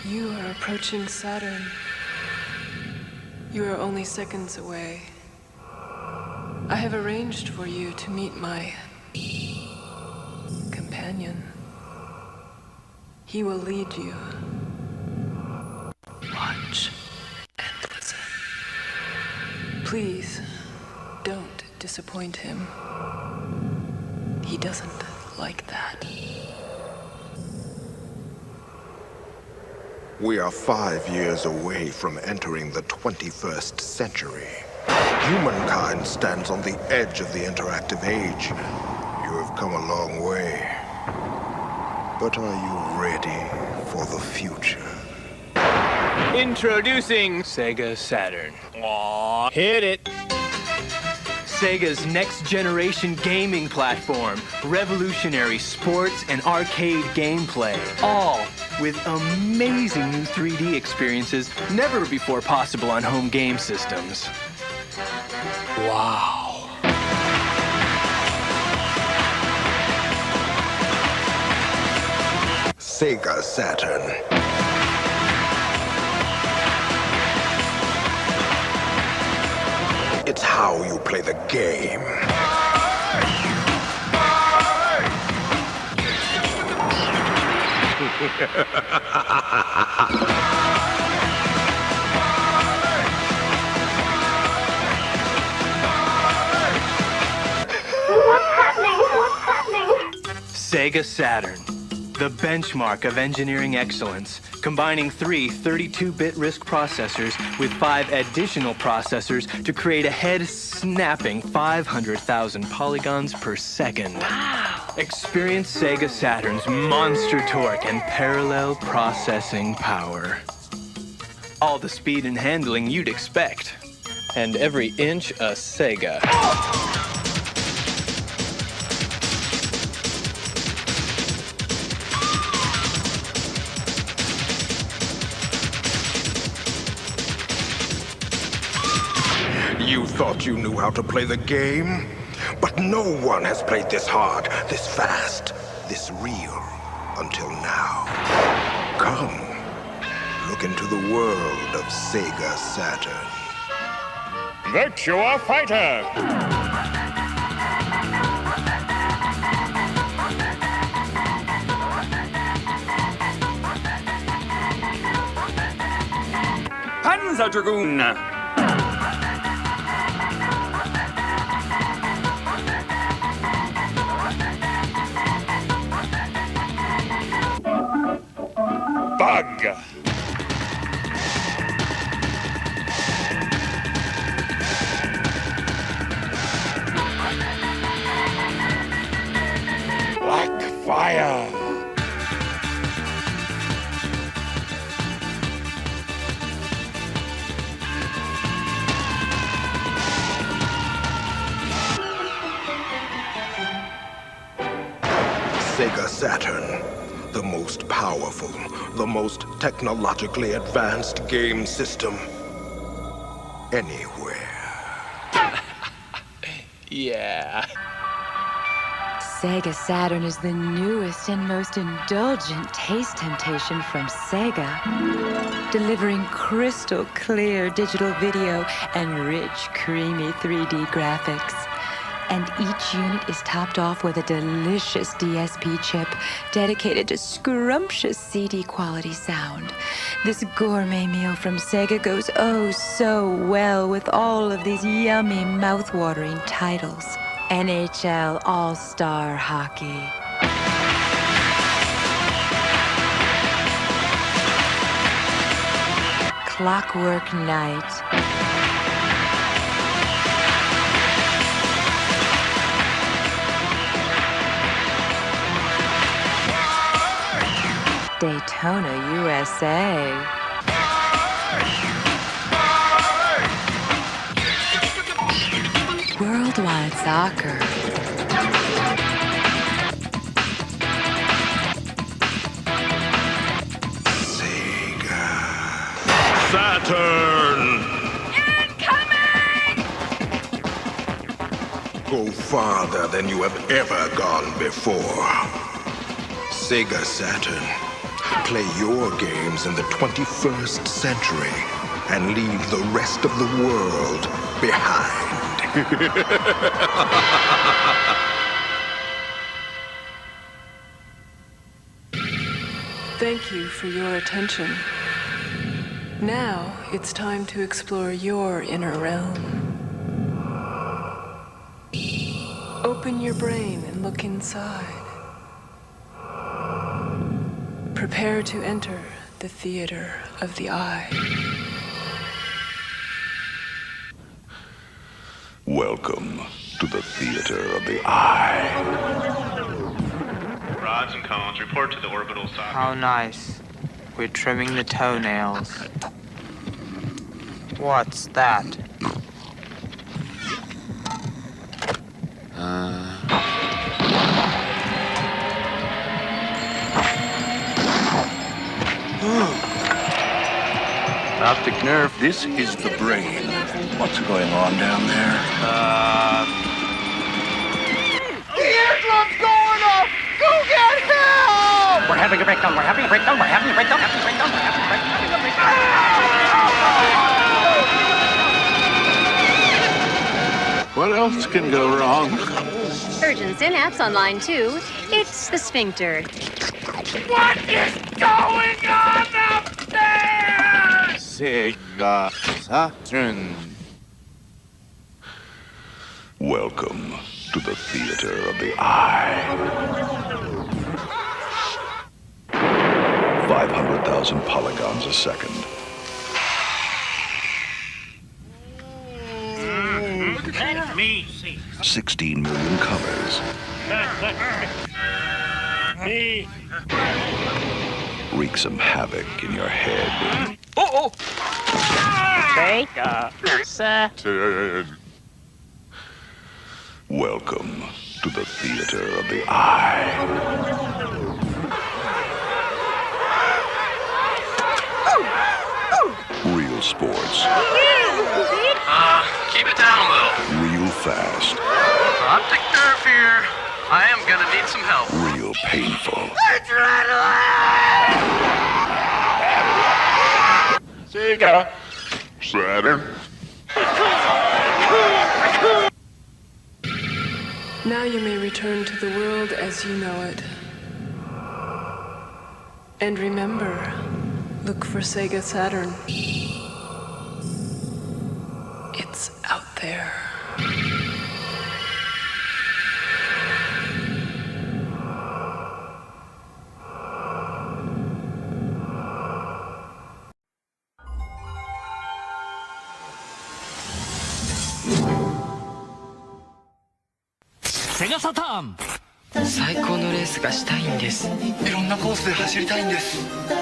You are approaching Saturn. You are only seconds away. I have arranged for you to meet my companion. He will lead you. Watch and listen. Please, don't disappoint him. He doesn't like that. We are 5 years away from entering the 21st century. Humankind stands on the edge of the interactive age. You have come a long way. But are you ready for the future? Introducing Sega Saturn. Aww, hit it! Sega's next-generation gaming platform, revolutionary sports and arcade gameplay, all with amazing new 3D experiences never before possible on home game systems. Wow. Sega Saturn. It's how you play the game. What's happening? What's happening? Sega Saturn, the benchmark of engineering excellence, combining 3 32-bit RISC processors with 5 additional processors to create a head-snapping 500,000 polygons per second. Wow! Experience Sega Saturn's monster torque and parallel processing power. All the speed and handling you'd expect. And every inch a Sega. You thought you knew how to play the game? But no one has played this hard, this fast, this real, until now. Come, look into the world of Sega Saturn. Virtua Fighter! Panzer Dragoon! Bug! Black Fire! Sega Saturn, the most powerful, the most technologically advanced game system anywhere. Yeah. Sega Saturn is the newest and most indulgent taste temptation from Sega, delivering crystal clear digital video and rich, creamy 3D graphics. And each unit is topped off with a delicious DSP chip dedicated to scrumptious CD quality sound. This gourmet meal from Sega goes oh so well with all of these yummy, mouth-watering titles. NHL All-Star Hockey. Clockwork Night. Daytona USA. Worldwide Soccer. Sega Saturn! Incoming! Go farther than you have ever gone before. Sega Saturn. Play your games in the 21st century and leave the rest of the world behind. Thank you for your attention. Now it's time to explore your inner realm. Open your brain and look inside. Prepare to enter the theater of the eye. Welcome to the theater of the eye. Rods and cones report to the orbital socket. How nice. We're trimming the toenails. What's that? Optic nerve, this is the brain. What's going on down there? The eardrum's going off! Go get help! We're having a breakdown, we're having a breakdown, we're having a breakdown, having a breakdown, we're having a breakdown, having a breakdown. What else can go wrong? Urgent synapse on line 2. It's the sphincter. What is going on up there? Sega Saturn. Welcome to the theater of the eye. 500,000 polygons a second. Let me see. 16 million colors. Me. Wreak some havoc in your head. Sega Saturn. Welcome to the theater of the eye. Real sports. Keep it down a little. Real fast. Optic nerve here. I am gonna need some help. Real painful. Sega Saturn. Now you may return to the world as you know it. And remember, look for Sega Saturn. It's out there. Sega Saturn. 最高のレースがしたいんです。いろんなコースで走りたいんです。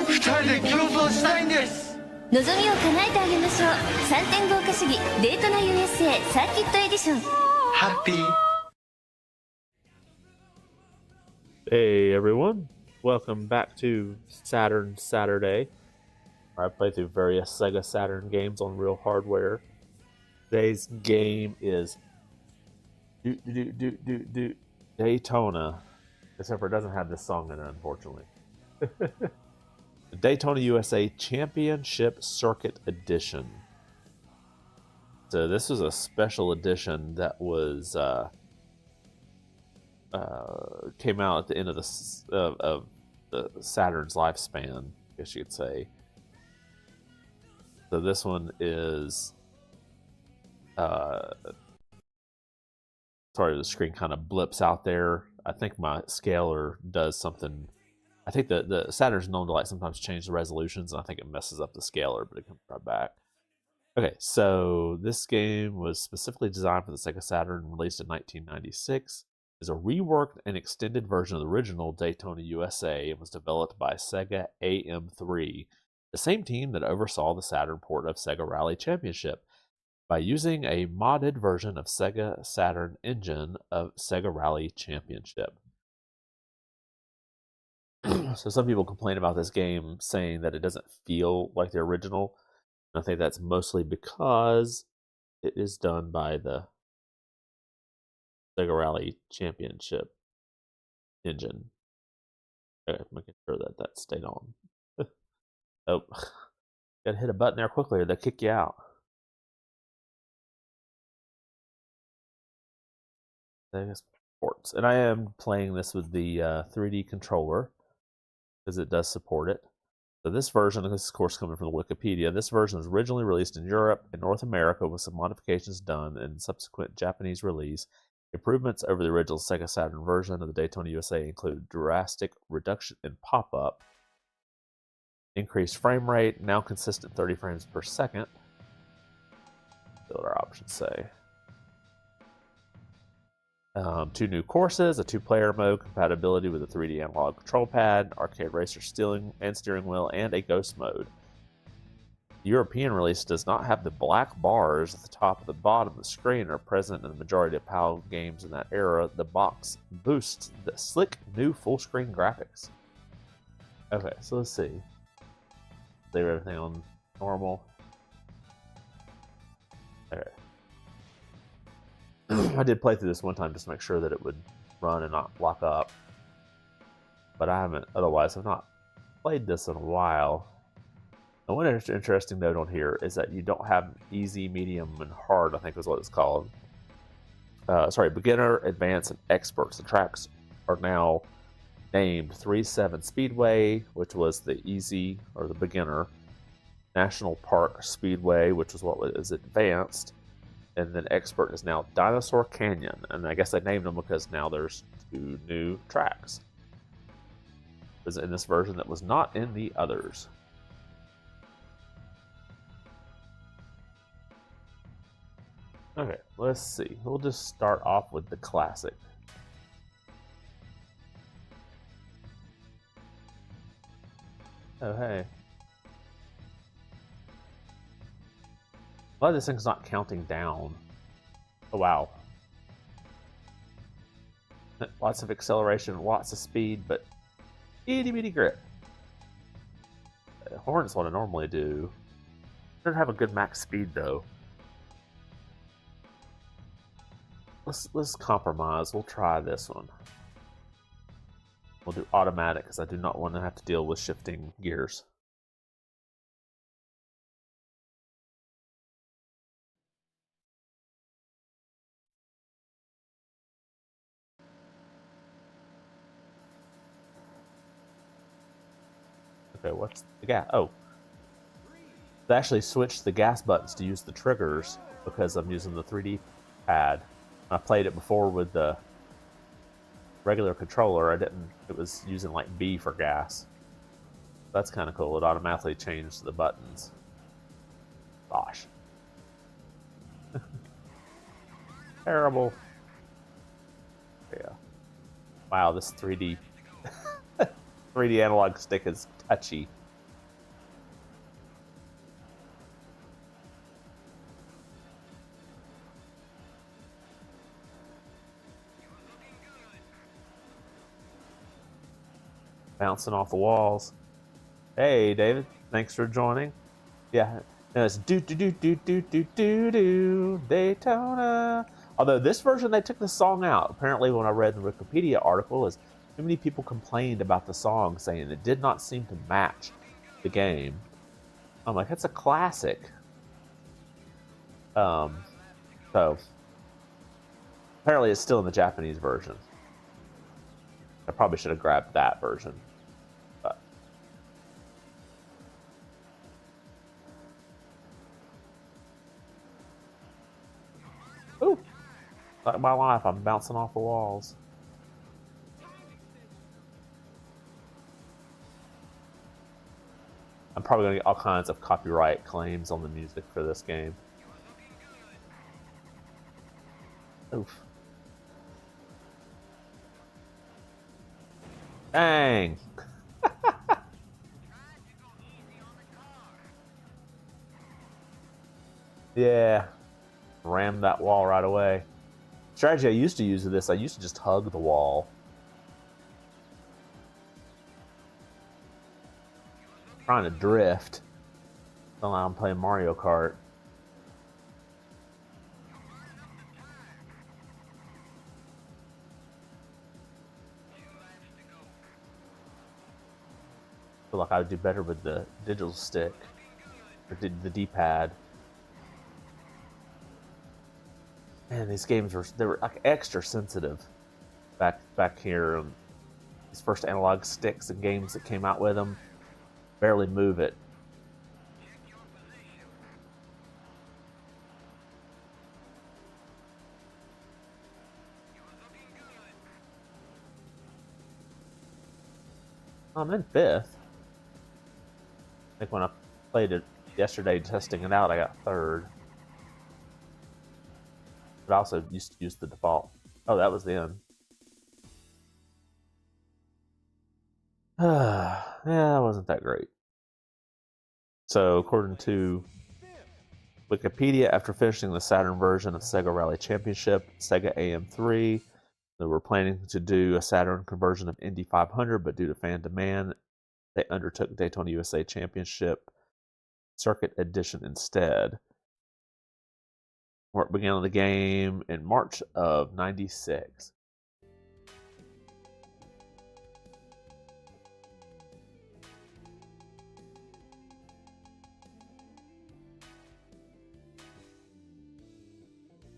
二人で競争したいんです。望みを叶えてあげましょう。3点豪華主義デートナ USA サーキットエディション。Happy. Hey everyone, welcome back to Saturn Saturday, where I play through various Sega Saturn games on real hardware. Today's game is Daytona, except for it doesn't have this song in it, unfortunately. The Daytona USA Championship Circuit Edition. So this was a special edition that was came out at the end of the Saturn's lifespan, I guess you could say. So this one is sorry, the screen kind of blips out there. I think my scaler does something. I think the Saturn's known to like sometimes change the resolutions, and I think it messes up the scaler, but it comes right back. Okay, so this game was specifically designed for the Sega Saturn, released in 1996. It's a reworked and extended version of the original Daytona USA and was developed by Sega AM3, the same team that oversaw the Saturn port of Sega Rally Championship, by using a modded version of Sega Saturn engine of Sega Rally Championship. So some people complain about this game, saying that it doesn't feel like the original. And I think that's mostly because it is done by the Sega Rally Championship engine. Okay, making sure that that stayed on. Oh, gotta hit a button there quickly or they'll kick you out. Ports. And I am playing this with the 3D controller because it does support it. So this version, this is of course coming from the Wikipedia, this version was originally released in Europe and North America with some modifications done in subsequent Japanese release. Improvements over the original Sega Saturn version of the Daytona USA include drastic reduction in pop-up, increased frame rate, now consistent 30 frames per second. See what our options say. 2 new courses, a 2-player mode, compatibility with a 3D analog control pad, arcade racer steering wheel, and a ghost mode. The European release does not have the black bars at the top and the bottom of the screen are present in the majority of PAL games in that era. The box boosts the slick new full-screen graphics. Okay, so let's see. Leave everything on normal. Alright. I did play through this one time just to make sure that it would run and not lock up. But I haven't, otherwise I've not played this in a while. And one interesting note on here is that you don't have easy, medium, and hard, I think is what it's called. Beginner, advanced, and experts. The tracks are now named Three-Seven Speedway, which was the easy, or the beginner. National Park Speedway, which was what was advanced. And then expert is now Dinosaur Canyon. And I guess they named them because now there's 2 new tracks. It was in this version that was not in the others. Okay, let's see. We'll just start off with the classic. Oh, hey. Well, this thing's not counting down. Oh, wow. Lots of acceleration, lots of speed, but itty bitty grip. Horn's what I normally do. Doesn't have a good max speed though. Let's compromise. We'll try this one. We'll do automatic because I do not want to have to deal with shifting gears. Okay, what's the gas? Oh. They actually switched the gas buttons to use the triggers because I'm using the 3D pad. I played it before with the regular controller. It was using like B for gas. That's kind of cool. It automatically changed the buttons. Gosh. Terrible. Yeah. Wow, this 3D 3D analog stick is touchy. Bouncing off the walls. Hey, David. Thanks for joining. Yeah. No, it's do Daytona. Although this version they took the song out. Apparently, when I read the Wikipedia article, is too many people complained about the song, saying it did not seem to match the game. I'm like, that's a classic. So apparently, it's still in the Japanese version. I probably should have grabbed that version. But ooh, like my life, I'm bouncing off the walls. I'm probably going to get all kinds of copyright claims on the music for this game. Oof. Dang. Yeah. Rammed that wall right away. Strategy I used to use with this, I used to just hug the wall. Trying to drift. Don't know, I'm playing Mario Kart. feel like I would do better with the digital stick or the D-pad. Man, these games were like extra sensitive back here. These first analog sticks and games that came out with them barely move it. I'm in 5th. I think when I played it yesterday testing it out, I got 3rd. But I also used to use the default. Oh, that was the end. Yeah, that wasn't that great. So, according to Wikipedia, after finishing the Saturn version of Sega Rally Championship, Sega AM3, they were planning to do a Saturn conversion of Indy 500, but due to fan demand, they undertook Daytona USA Championship Circuit Edition instead. Work began on the game in March of '96.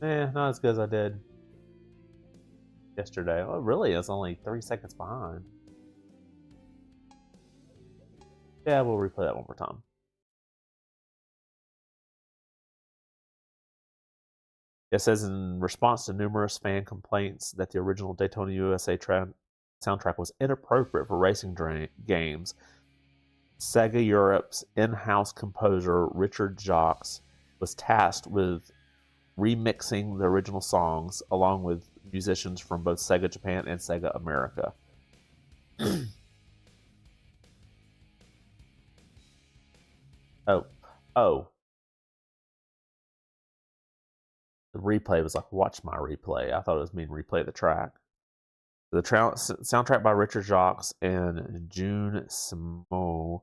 Not as good as I did yesterday. Oh, really? It's only 3 seconds behind. Yeah, we'll replay that one more time. It says in response to numerous fan complaints that the original Daytona USA soundtrack was inappropriate for racing games, Sega Europe's in-house composer Richard Jacques was tasked with remixing the original songs along with musicians from both Sega Japan and Sega America. Oh. The replay was like, watch my replay. I thought it was mean replay the track. The soundtrack by Richard Jacques and June Simo,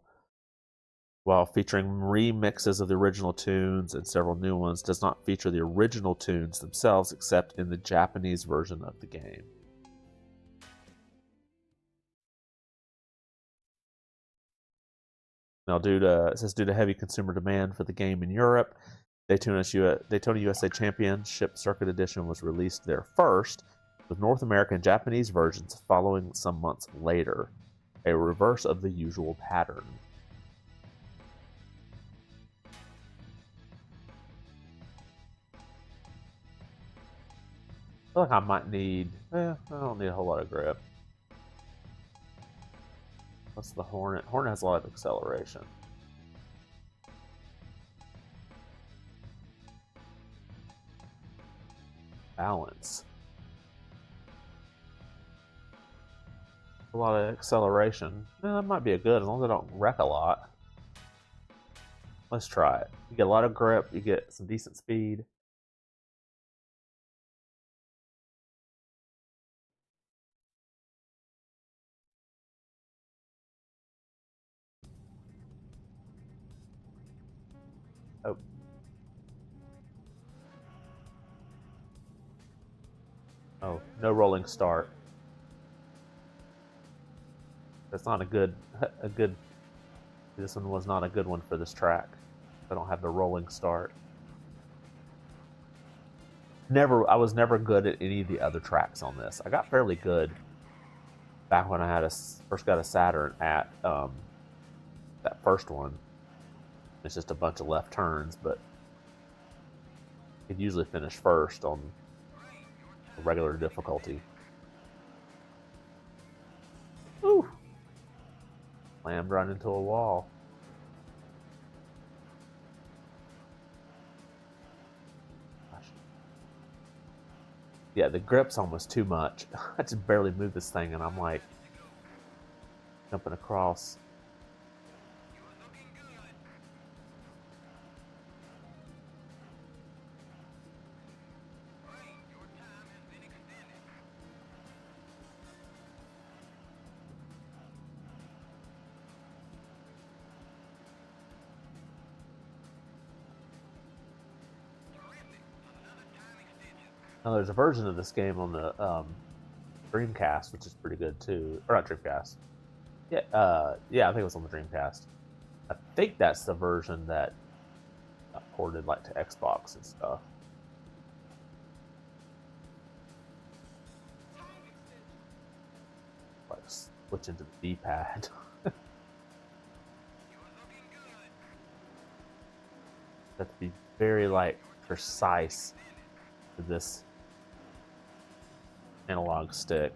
while featuring remixes of the original tunes and several new ones, does not feature the original tunes themselves except in the Japanese version of the game. Now, due to heavy consumer demand for the game in Europe, Daytona USA Championship Circuit Edition was released there first, with North American and Japanese versions following some months later, a reverse of the usual pattern. I feel like I might need... I don't need a whole lot of grip. What's the Hornet? Hornet has a lot of acceleration. Balance. A lot of acceleration. That might be a good, as long as I don't wreck a lot. Let's try it. You get a lot of grip, you get some decent speed. Oh, no rolling start. That's not a good. This one was not a good one for this track. I don't have the rolling start. I was never good at any of the other tracks on this. I got fairly good back when I first got a Saturn at that first one. It's just a bunch of left turns, but you'd usually finish first on regular difficulty. Ooh. Slammed right into a wall. Gosh. Yeah, the grip's almost too much. I just barely move this thing and I'm like jumping across. Now, there's a version of this game on the Dreamcast, which is pretty good too. Or not Dreamcast. Yeah, I think it was on the Dreamcast. I think that's the version that got ported like to Xbox and stuff. Like switch into the D-pad. Have to be very like precise with this analog stick.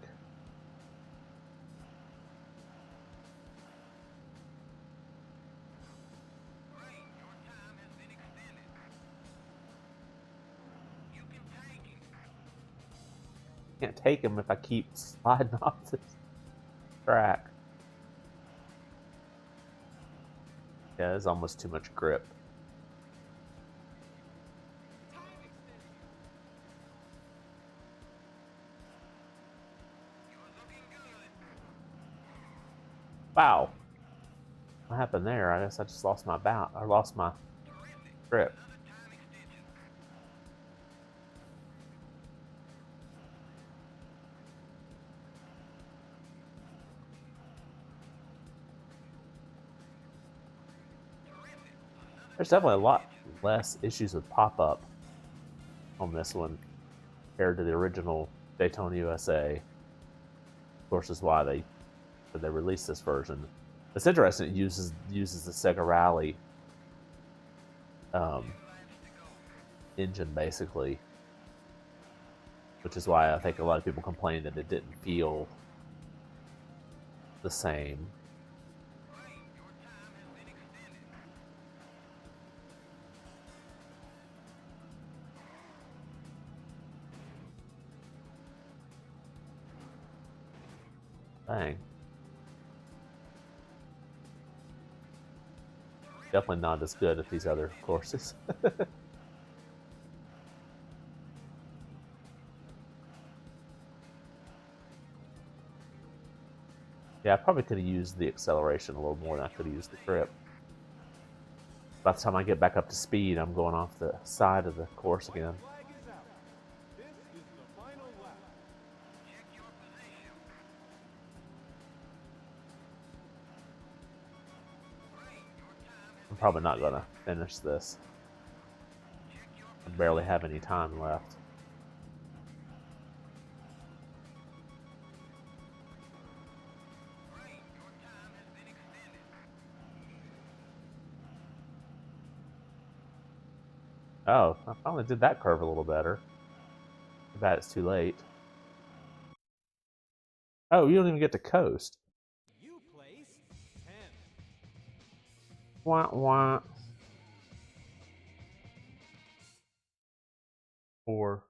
Can't take him if I keep sliding off this track. Yeah, there's almost too much grip. Wow. What happened there? I guess I just lost my bounce. I lost my grip. There's definitely a lot less issues with pop-up on this one compared to the original Daytona USA. Of course, is why they released this version. It's interesting. It uses the Sega Rally engine basically, which is why I think a lot of people complain that it didn't feel the same. Dang. Definitely not as good as these other courses. Yeah, I probably could have used the acceleration a little more than I could have used the grip. By the time I get back up to speed, I'm going off the side of the course again. I'm probably not going to finish this. I barely have any time left. Oh, I finally did that curve a little better. Too bad it's too late. Oh, you don't even get to coast. You placed 10. Wah wah. 4.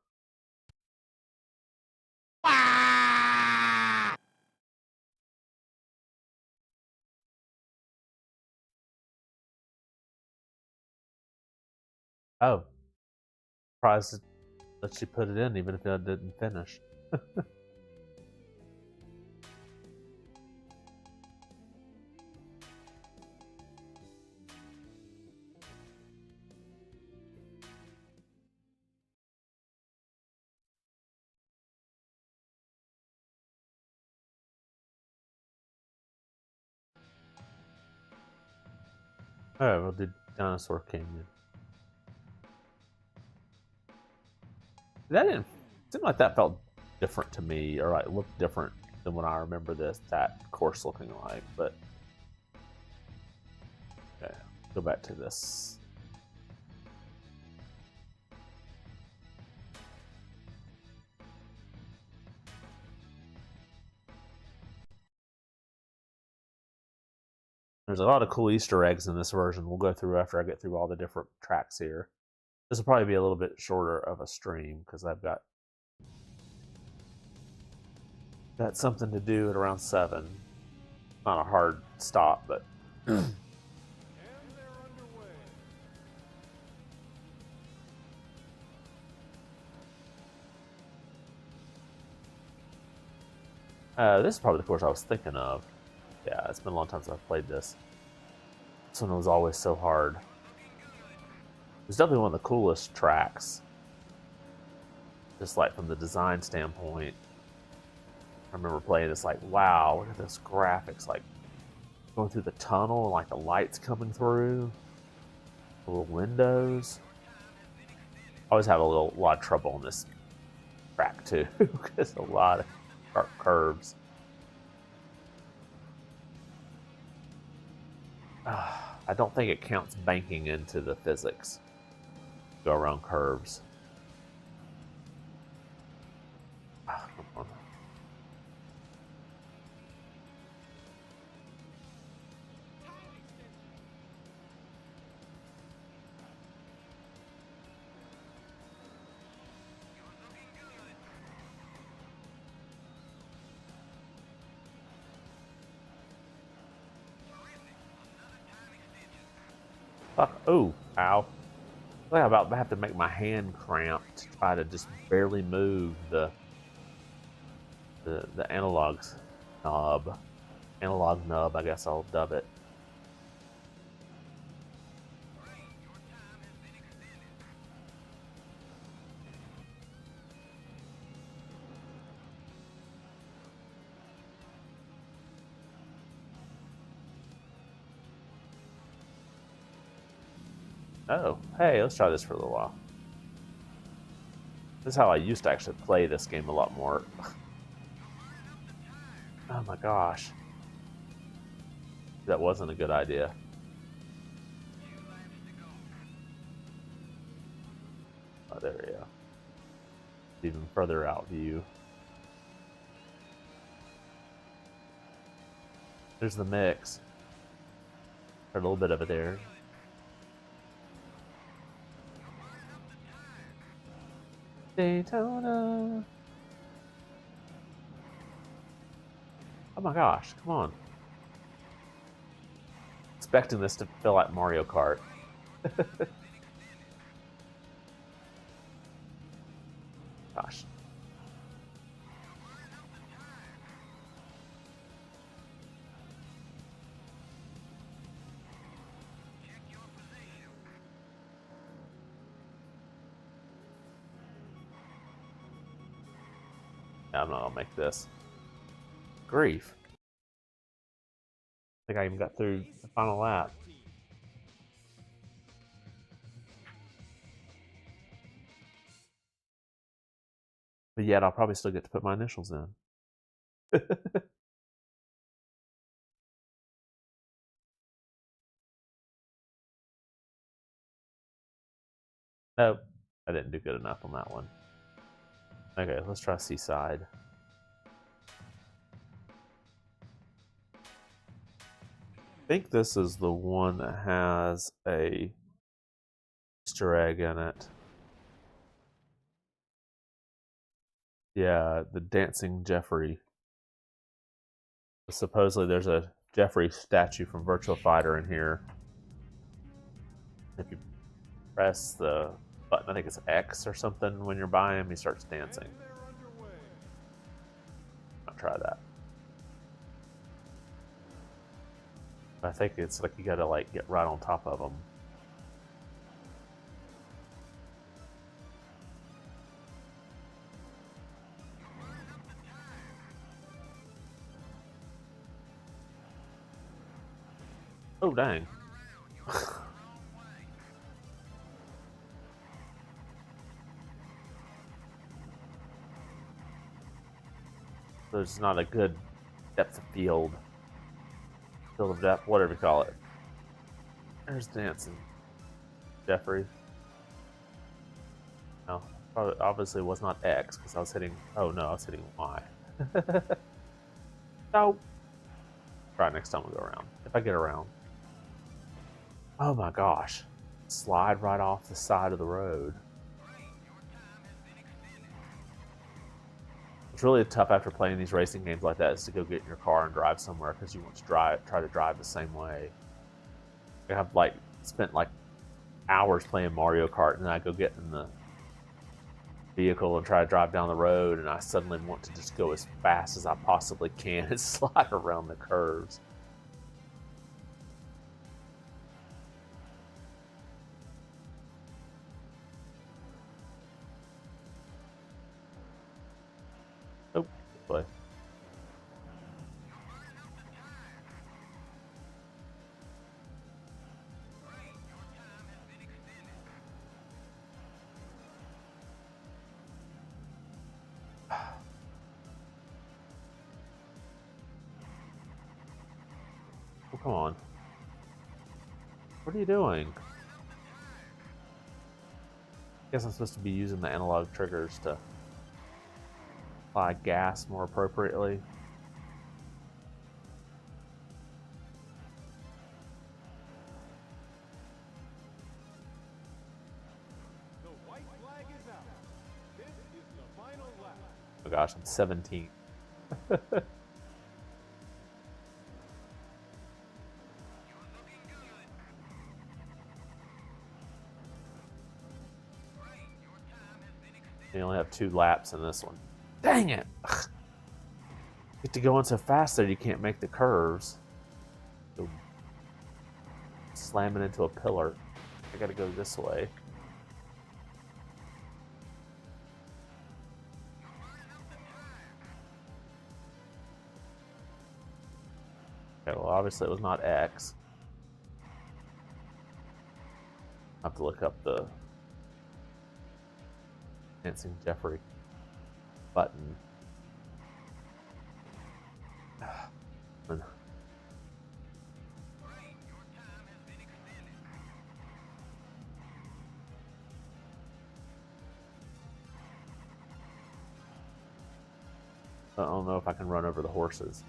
Oh. Surprised that she put it in even if I didn't finish. Oh, we'll do Dinosaur Canyon. That didn't seem like that felt different to me, or like looked different than what I remember that course looking like. But okay, go back to this. There's a lot of cool Easter eggs in this version. We'll go through after I get through all the different tracks here. This will probably be a little bit shorter of a stream because I've got something to do at around 7. Not a hard stop, but this is probably the course I was thinking of. Yeah, it's been a long time since I've played this. This one was always so hard. It's definitely one of the coolest tracks. Just like from the design standpoint. I remember playing this like, wow, look at this graphics. Like, Going through the tunnel, like the lights coming through. The little windows. I always have a lot of trouble on this track too, because a lot of sharp curves. I don't think it counts banking into the physics. Go around curves. Come on. Fuck. Oh, ow. I think I'm about to have to make my hand cramp to try to just barely move the analog knob. Analog nub, I guess I'll dub it. Oh, hey, let's try this for a little while. This is how I used to actually play this game a lot more. Oh my gosh. That wasn't a good idea. Oh, there we go. Even further out view. There's the mix. Heard a little bit of it there. Daytona. Oh my gosh, come on. Expecting this to feel like Mario Kart. Gosh. Yeah, I'm not gonna make this. Grief. I think I even got through the final lap. But yet I'll probably still get to put my initials in. Nope, I didn't do good enough on that one. Okay, let's try Seaside. I think this is the one that has a Easter egg in it. Yeah, the dancing Jeffrey. Supposedly there's a Jeffrey statue from Virtua Fighter in here. If you press the button, I think it's X or something, when you're by him, he starts dancing. I'll try that. I think it's like you gotta like get right on top of him. Oh dang. There's not a good depth of field. Field of depth, whatever you call it. There's dancing. Jeffrey. No, probably, obviously it was not X because I was hitting. Oh no, I was hitting Y. No. Try next time we go around. If I get around. Oh my gosh. Slide right off the side of the road. It's really tough after playing these racing games like that is to go get in your car and drive somewhere because you want to try to drive the same way. I have like spent like hours playing Mario Kart and then I go get in the vehicle and try to drive down the road and I suddenly want to just go as fast as I possibly can and slide around the curves. Oh, play. Come on. What are you doing? I guess I'm supposed to be using the analog triggers to apply gas more appropriately. The white flag is out. This is the final lap. Oh gosh, I'm 17. You only have 2 laps in this one. Dang it! Ugh. Get to going so fast that you can't make the curves. Go slamming into a pillar. I gotta go this way. Okay, well obviously it was not X. I'll have to look up the Dancing Jeffrey button. I don't know if I can run over the horses.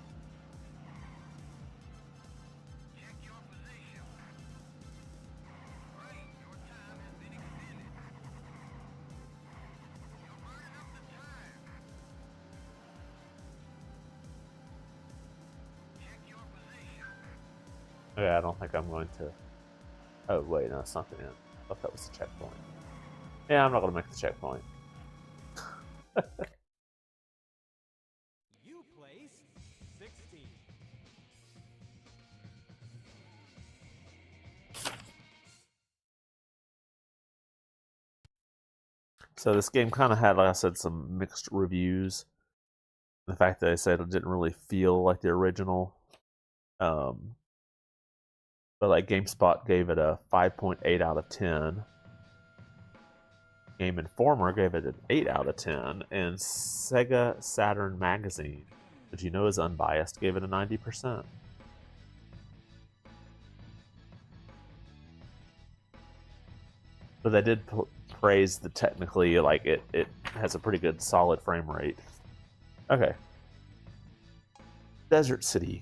Okay, I don't think I'm going to. Oh, wait, no, it's not the end. I thought that was the checkpoint. Yeah, I'm not going to make the checkpoint. You place 16. So this game kind of had, like I said, some mixed reviews. The fact that they said it didn't really feel like the original. But like GameSpot gave it a 5.8 out of 10. Game Informer gave it an 8 out of 10. And Sega Saturn magazine, which you know is unbiased, gave it a 90%. But they did praise the technically, like it has a pretty good solid frame rate. Okay. Desert City.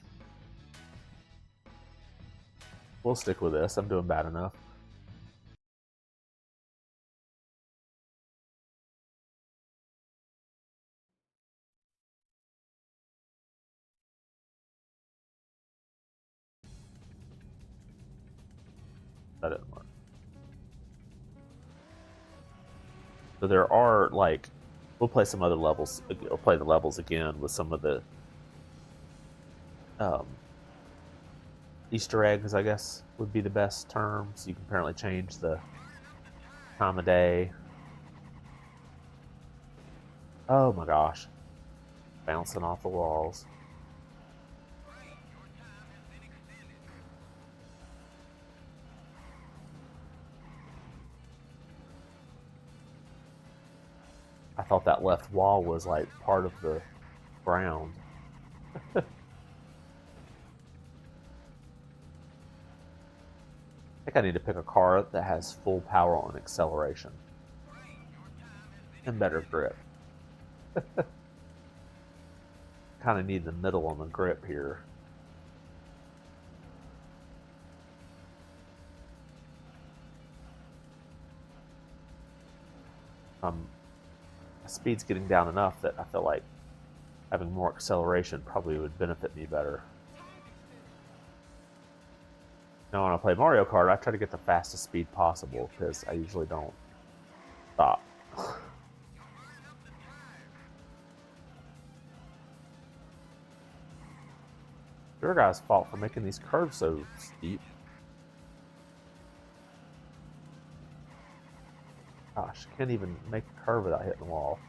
We'll stick with this. I'm doing bad enough. That didn't work. So there are, like, we'll play some other levels. We'll play the levels again with some of the Easter eggs, I guess, would be the best terms. You can apparently change the time of day. Oh my gosh. Bouncing off the walls. I thought that left wall was like part of the ground. I think I need to pick a car that has full power on acceleration and better grip. Kind of need the middle on the grip here. My speed's getting down enough that I feel like having more acceleration probably would benefit me better. Now, when I play Mario Kart, I try to get the fastest speed possible because I usually don't stop. Your guy's fault for making these curves so steep. Gosh, can't even make a curve without hitting the wall.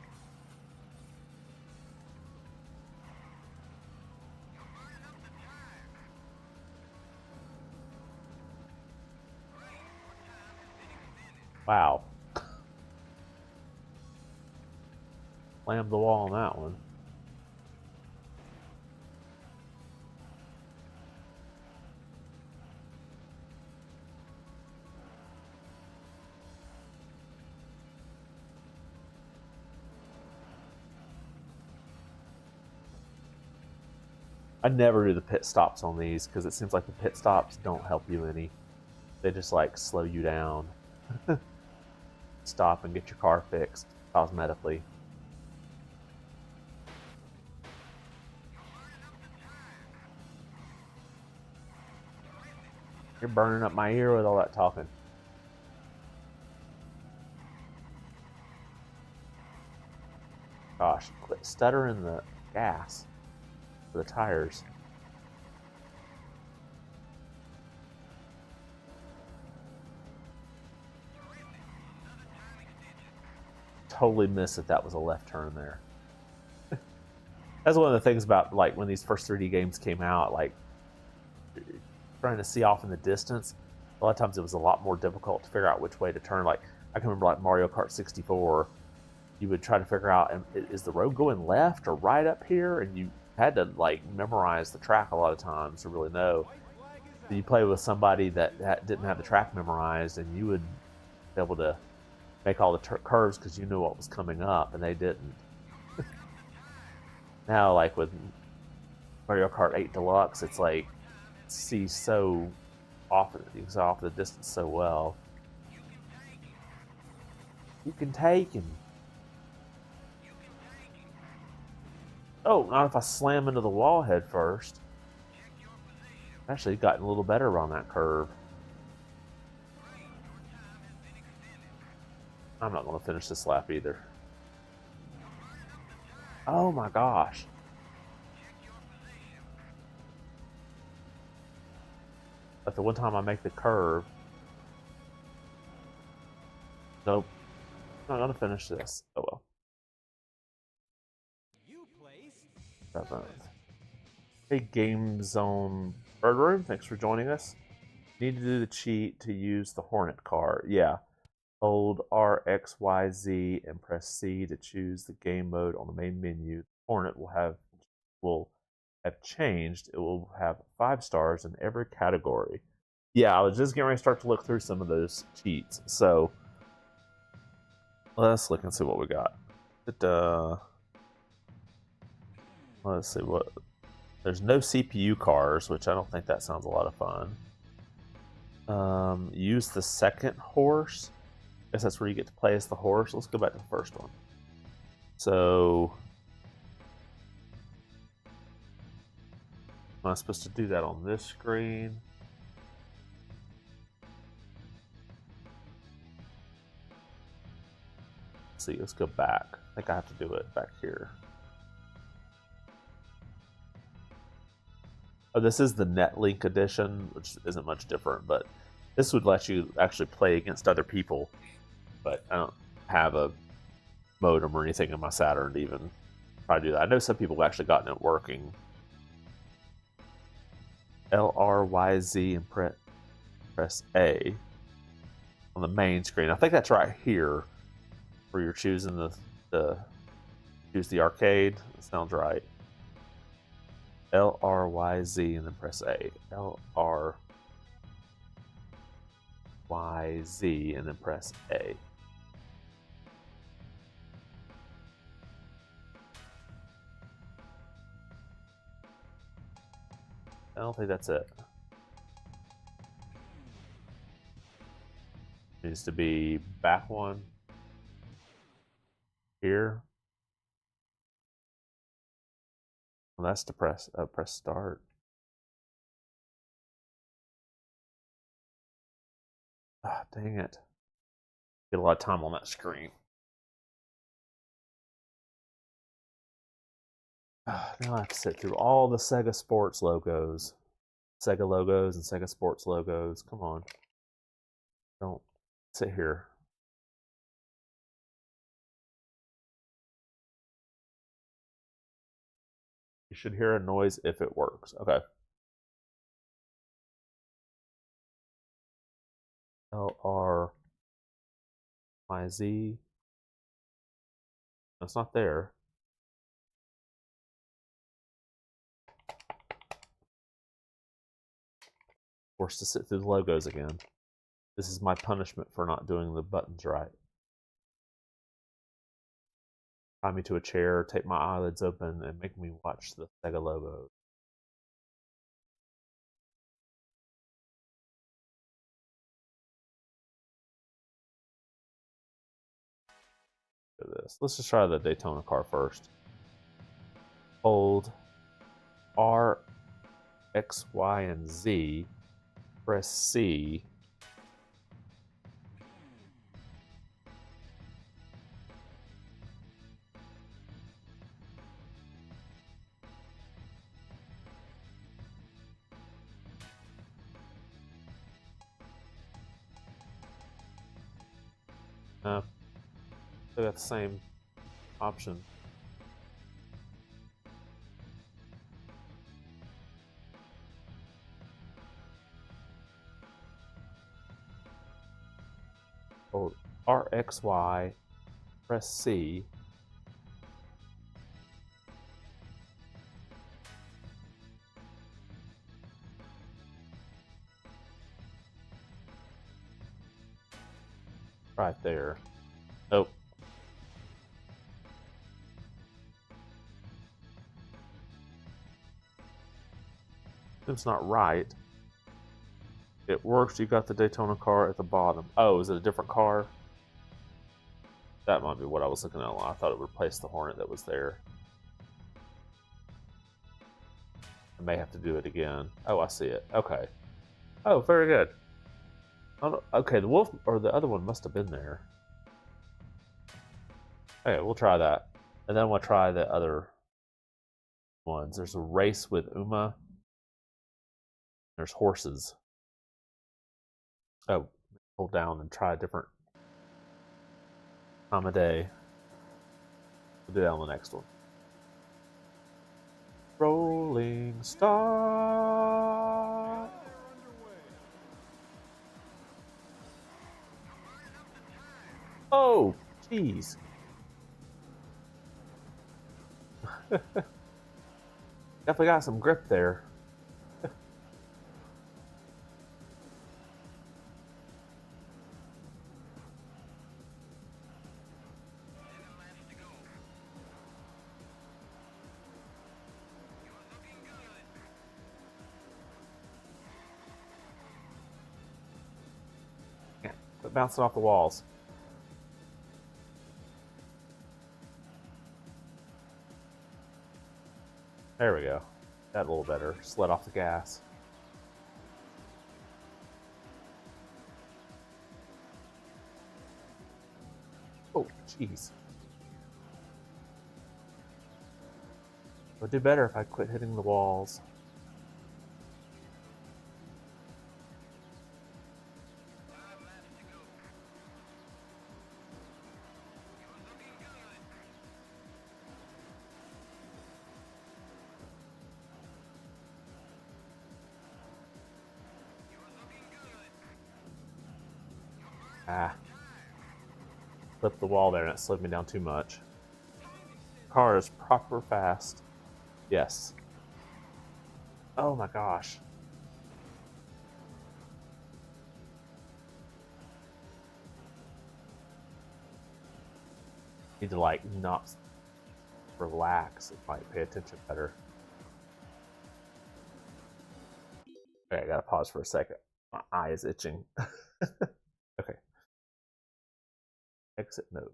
Wow. Slammed the wall on that one. I never do the pit stops on these because it seems like the pit stops don't help you any. They just like slow you down. Stop and get your car fixed cosmetically. You're burning up my ear with all that talking. Gosh, quit stuttering the gas for the tires. Totally missed that was a left turn there. That's one of the things about like when these first 3D games came out, like trying to see off in the distance. A lot of times it was a lot more difficult to figure out which way to turn. Like I can remember like Mario Kart 64, you would try to figure out, is the road going left or right up here? And you had to like memorize the track a lot of times to really know. So you play with somebody that didn't have the track memorized, and you would be able to make all the curves because you knew what was coming up, and they didn't. Now, like with Mario Kart 8 Deluxe, it's like see so off, you can see off the distance so well. You can take him. Oh, not if I slam into the wall head first. Actually, gotten a little better on that curve. I'm not going to finish this lap either. Oh my gosh. But the one time I make the curve. Nope. I'm not going to finish this. Oh well. Hey, Game Zone Bird Room, thanks for joining us. Need to do the cheat to use the Hornet car. Yeah. Hold RXYZ and press C to choose the game mode on the main menu. Hornet will have changed. It will have 5 stars in every category. Yeah, I was just getting ready to start to look through some of those cheats. So let's look and see what we got. Let's see what. There's no CPU cars, which I don't think that sounds a lot of fun. Use the second horse. I guess that's where you get to play as the horse. Let's go back to the first one. So, am I supposed to do that on this screen? Let's see, let's go back. I think I have to do it back here. Oh, this is the NetLink edition, which isn't much different, but this would let you actually play against other people. But I don't have a modem or anything in my Saturn to even try to do that. I know some people have actually gotten it working. LRYZ and press A on the main screen. I think that's right here where you're choosing choose the arcade. That sounds right. LRYZ and then press A. LRYZ and then press A. I don't think that's it. Needs to be back one. Here. Well, that's to press start. Ah, dang it. Get a lot of time on that screen. Now I have to sit through all the Sega Sports logos. Sega logos and Sega Sports logos. Come on. Don't sit here. You should hear a noise if it works. Okay. LRYZ. It's not there. Forced to sit through the logos again. This is my punishment for not doing the buttons right. Tie me to a chair, take my eyelids open, and make me watch the Sega logos. do this. Let's just try the Daytona car first. Hold R, X, Y, and Z. Press C. They got the same option. Hold RXY, press C. Right there. Nope. It's not right. It works. You got the Daytona car at the bottom. Oh, is it a different car? That might be what I was looking at. I thought it would replace the Hornet that was there. I may have to do it again. Oh, I see it. Okay. Oh, very good. Okay, the wolf or the other one must have been there. Okay, we'll try that. And then we'll try the other ones. There's a race with Uma. There's horses. Oh, hold down and try a different time of day. We'll do that on the next one. Rolling Star. Oh, jeez. Definitely got some grip there. Quit bouncing off the walls. There we go. That a little better. Just let off the gas. Oh, jeez. It would do better if I quit hitting the walls. Ah. Flipped the wall there and it slowed me down too much. Car is proper fast. Yes. Oh my gosh. Need to like not relax and like pay attention better. Okay, I gotta pause for a second. My eye is itching. Okay. Exit mode.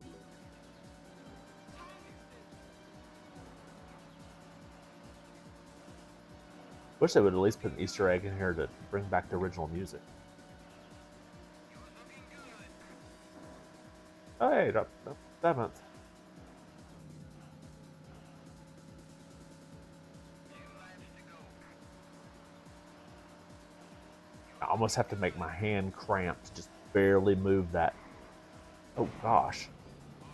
Wish they would at least put an Easter egg in here to bring back the original music. Oh, hey, that month. I almost have to make my hand cramp to just barely move that. Oh gosh,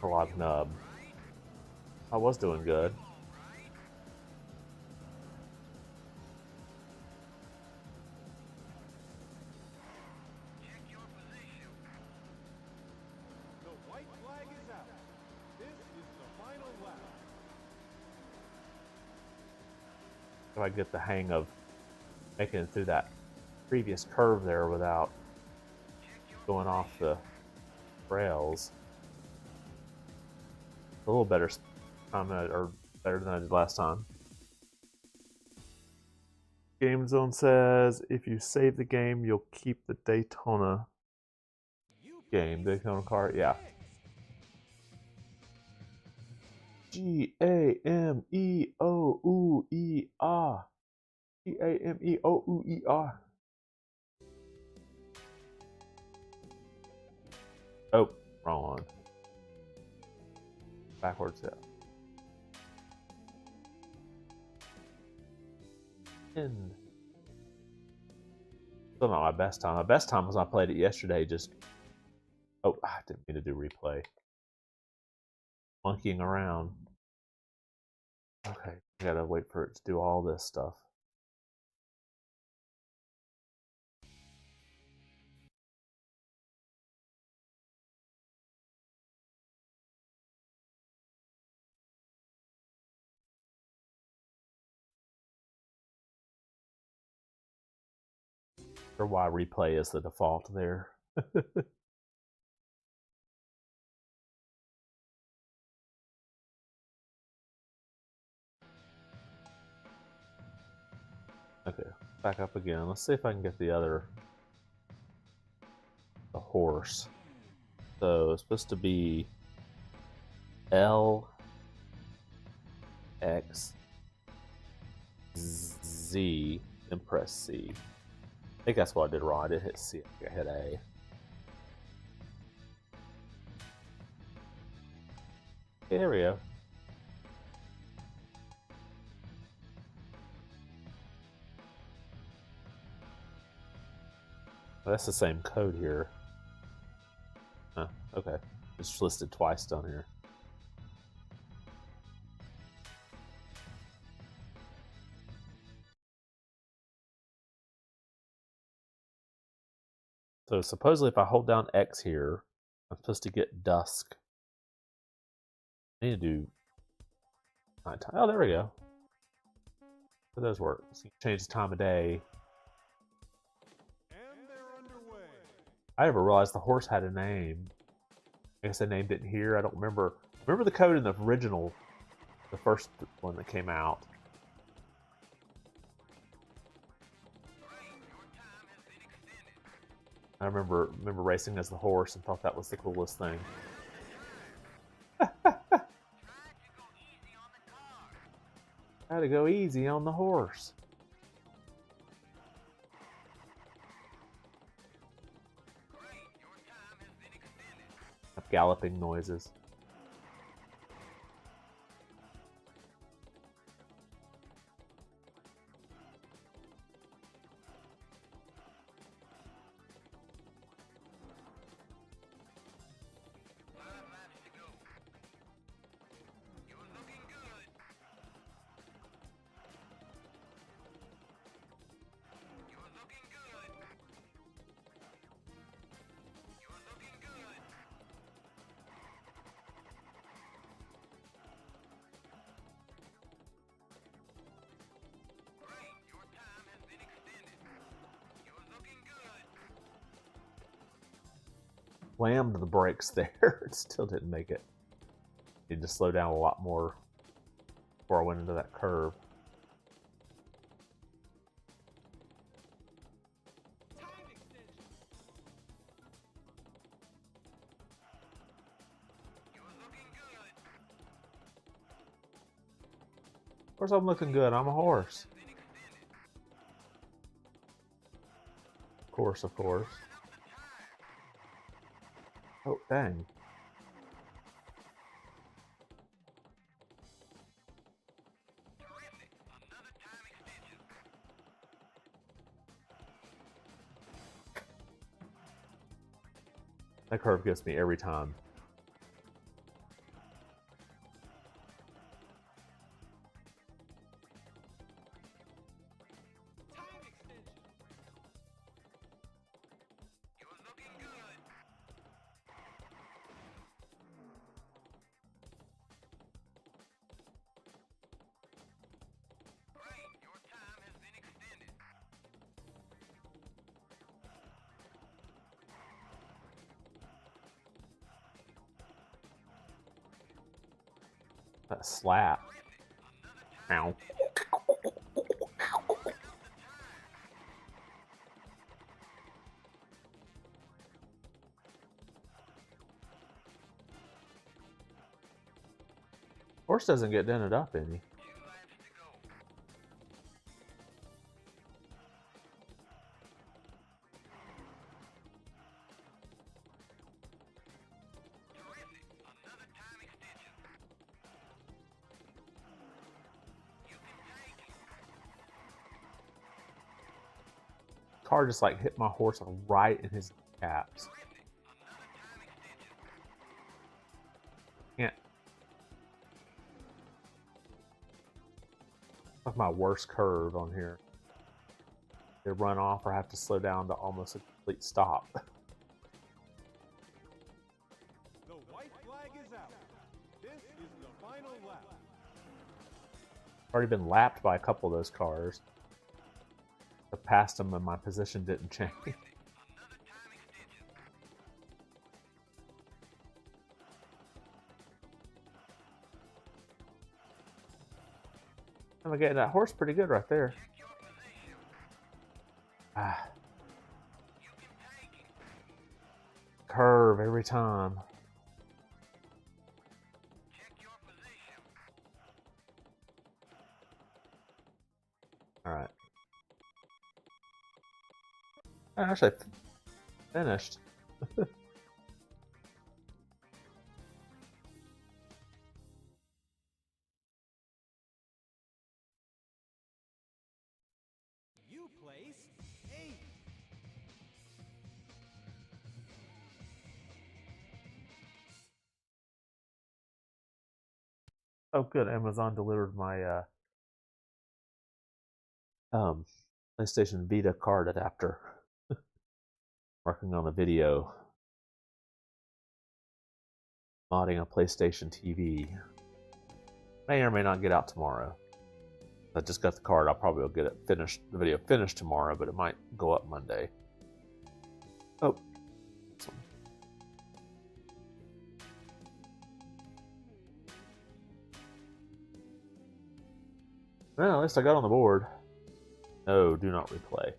analog nub. I was doing good. The white flag is out. This is the final lap. If I get the hang of making it through that previous curve there without going off the rails. A little better time or better than I did last time. Game Zone says if you save the game, you'll keep the Daytona game. Daytona car, yeah. Gameover. Gameover. Oh, wrong one. Backwards, yeah. Still not my best time. My best time was I played it yesterday. Just oh, I didn't mean to do replay. Monkeying around. Okay, I gotta wait for it to do all this stuff. Or why replay is the default there. Okay, back up again. Let's see if I can get the horse. So it's supposed to be L X Z and press C. I think that's what I did wrong. I did hit C. I hit A. Okay, there we go. Well, that's the same code here. Huh, okay. It's listed twice down here. So supposedly if I hold down X here, I'm supposed to get dusk. I need to do nighttime. Oh, there we go. So those work. So you can change the time of day. I never realized the horse had a name. I guess I named it here. I don't remember. Remember the code in the original, the first one that came out. I remember racing as the horse and thought that was the coolest thing. Had to go easy on the horse. Galloping noises. Slammed the brakes there. It still didn't make it. Need to slow down a lot more before I went into that curve. Of course I'm looking good. I'm a horse. Of course, of course. Oh, dang. That curve gets me every time. That slap. Ow. Of Horse doesn't get dented up any. Car just like hit my horse right in his caps. Can't. Like my worst curve on here. They run off or have to slow down to almost a complete stop. The white flag is out. This is the final lap. Already been lapped by a couple of those cars. I passed them and my position didn't change. I'm getting that horse pretty good right there. Curve every time. All right. I actually finished. You place 8. Oh, good. Amazon delivered my PlayStation Vita card adapter. Working on a video modding a PlayStation TV. May or may not get out tomorrow. I just got the card. I'll probably will get it finished, the video finished tomorrow, but it might go up Monday. Oh. Well, at least I got on the board. No, do not replay.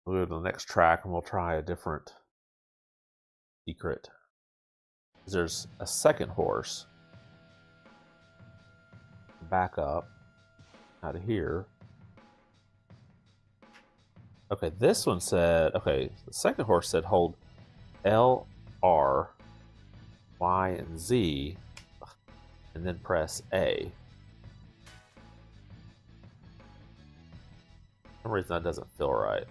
We'll go to the next track and we'll try a different secret. There's a second horse. Back up out of here. Okay, this one said, okay, the second horse said hold L, R, Y, and Z, and then press A. For some reason that doesn't feel right.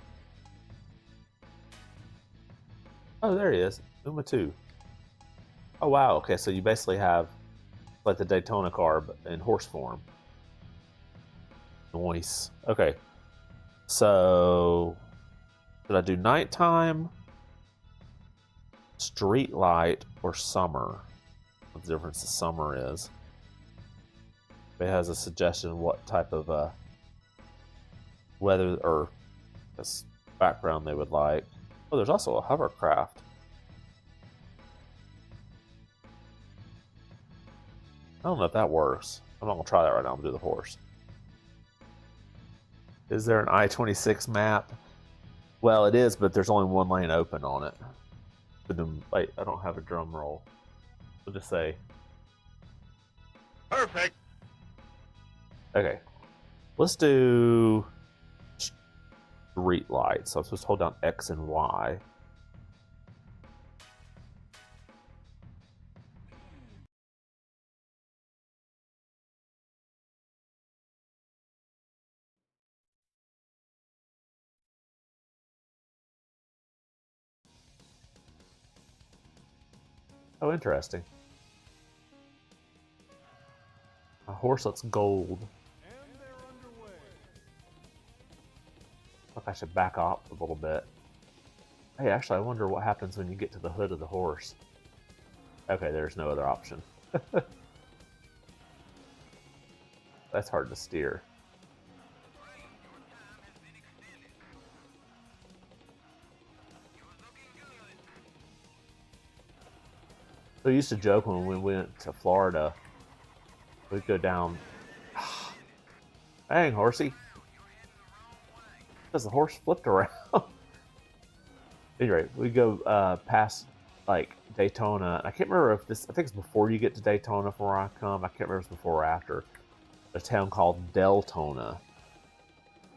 Oh, there he is. Uma 2. Oh, wow. Okay, so you basically have like the Daytona car but in horse form. Nice. Okay. So, should I do nighttime, street light, or summer? What the difference the summer is. It has a suggestion of what type of weather or background they would like. Oh, there's also a hovercraft. I don't know if that works. I'm not going to try that right now. I'm going to do the horse. Is there an I-26 map? Well, it is, but there's only one lane open on it. Wait, I don't have a drum roll. We'll just say... Perfect! Okay. Let's do... street lights. So I'm supposed to hold down X and Y. Oh, interesting. A horse looks gold. Look, I should back off a little bit. Hey, actually, I wonder what happens when you get to the hood of the horse. Okay, there's no other option. That's hard to steer. So we used to joke when we went to Florida, we'd go down. Dang, horsey. Because the horse flipped around. Anyway, we go past like Daytona. I can't remember if this. I think it's before you get to Daytona from where I come. I can't remember if it's before or after. A town called Deltona.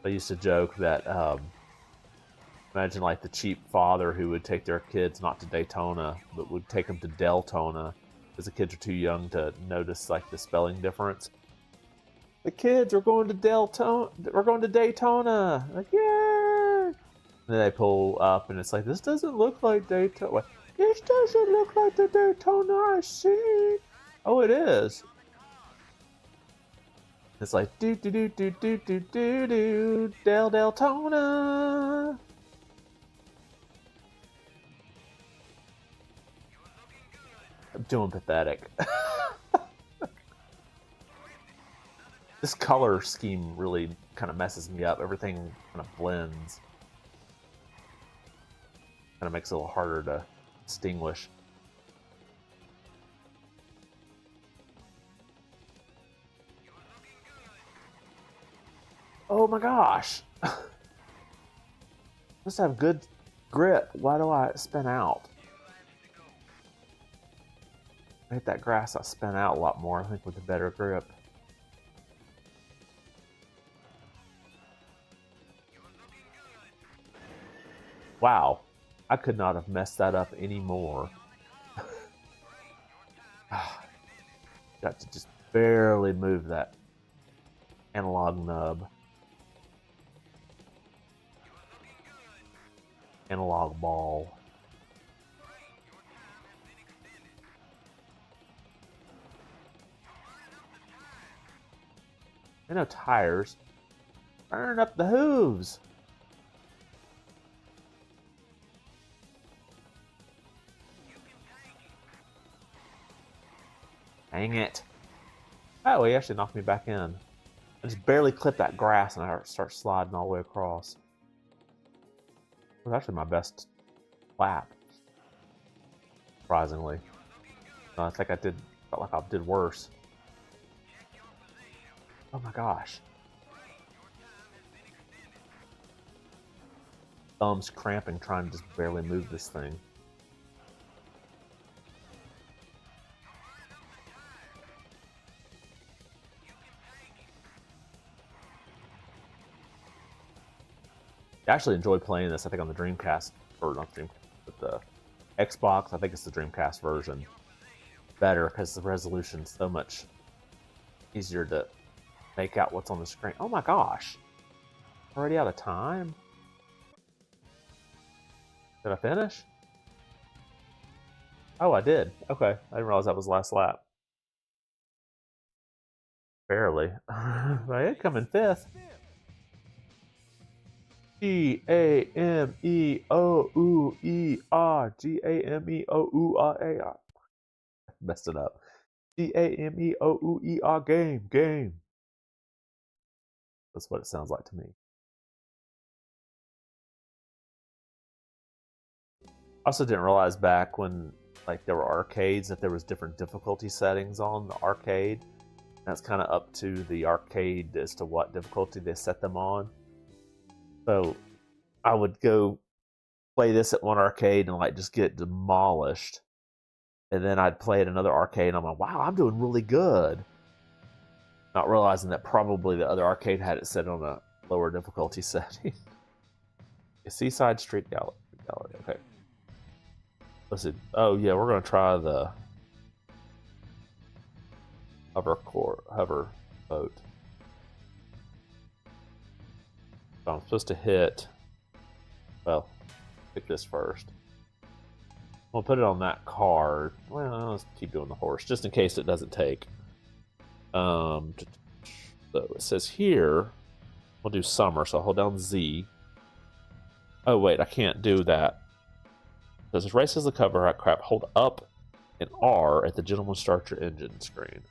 I used to joke that imagine like the cheap father who would take their kids not to Daytona, but would take them to Deltona because the kids are too young to notice like the spelling difference. The kids are going to Deltona. We're going to Daytona. Like, yay! And then they pull up, and it's like, this doesn't look like Daytona. This doesn't look like the Daytona I see. Oh, it is. It's like do do do do do do do do Deltona. I'm doing pathetic. This color scheme really kind of messes me up. Everything kind of blends. Kind of makes it a little harder to distinguish. Oh my gosh! Must have good grip. Why do I spin out? I hit that grass, I spin out a lot more, I think, with a better grip. Wow, I could not have messed that up anymore. Got to just barely move that analog nub. Analog ball. There are no tires. Burn up the hooves. Dang it. Oh, he actually knocked me back in. I just barely clipped that grass and I start sliding all the way across. It was actually my best lap. Surprisingly. I think felt like I did worse. Oh my gosh. Thumbs cramping trying to just barely move this thing. I actually enjoyed playing this, I think, on the Dreamcast, or not Dreamcast, but the Xbox. I think it's the Dreamcast version. Better, because the resolution's so much easier to make out what's on the screen. Oh my gosh. Already out of time? Did I finish? Oh, I did. Okay. I didn't realize that was the last lap. Barely. I did come in 5th. Gameour. Gameour. Messed it up. Gameour. Game. That's what it sounds like to me. I also didn't realize back when like there were arcades that there was different difficulty settings on the arcade. That's kind of up to the arcade as to what difficulty they set them on. So I would go play this at one arcade and like just get demolished. And then I'd play at another arcade and I'm like, wow, I'm doing really good. Not realizing that probably the other arcade had it set on a lower difficulty setting. Seaside Street Gallery. Okay. Let's see. Oh yeah, we're gonna try the hover boat. So I'm supposed to hit. Well, pick this first. We'll put it on that card. Well, let's keep doing the horse just in case it doesn't take. So it says here. We'll do summer. So I'll hold down Z. Oh wait, I can't do that. It says races the cover. Right, crap. Hold up and R at the gentleman start your engine screen.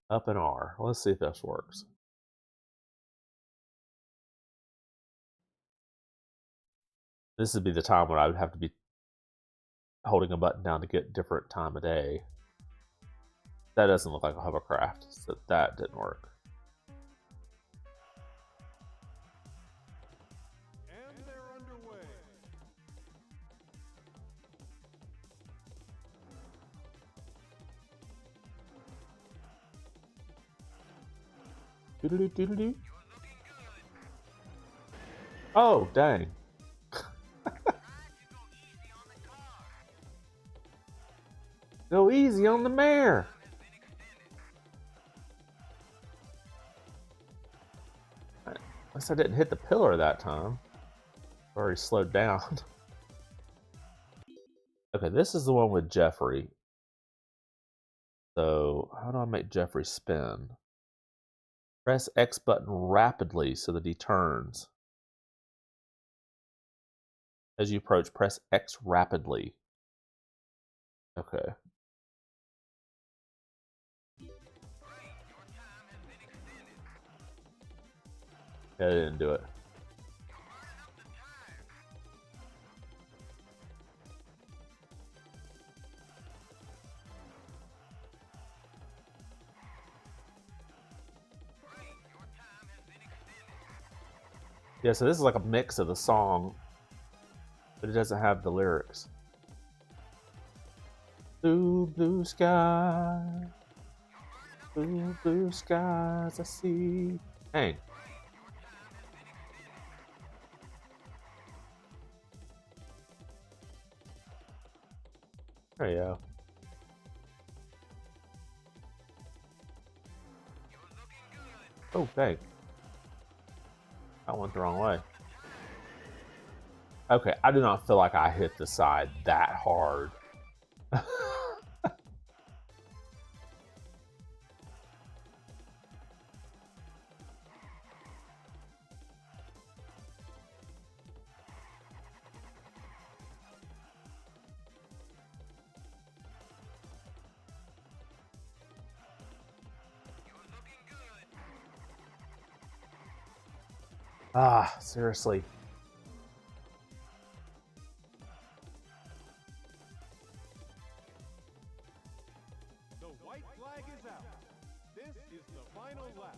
Up and R. Let's see if this works. This would be the time when I would have to be holding a button down to get different time of day. That doesn't look like a hovercraft, so that didn't work. And they're underway. Doodle-doo, doodle-doo. Oh, dang. Go easy on the mare. At least I didn't hit the pillar that time. Already slowed down. Okay, this is the one with Jeffrey. So, how do I make Jeffrey spin? Press X button rapidly so that he turns. As you approach, press X rapidly. Okay. Yeah, I didn't do it. Yeah, so this is like a mix of the song, but it doesn't have the lyrics. Blue, blue sky, blue, blue skies I see. Hang. There you go. Oh, dang. I went the wrong way. Okay, I do not feel like I hit the side that hard. Ah, seriously. The white flag is out. This is the final lap.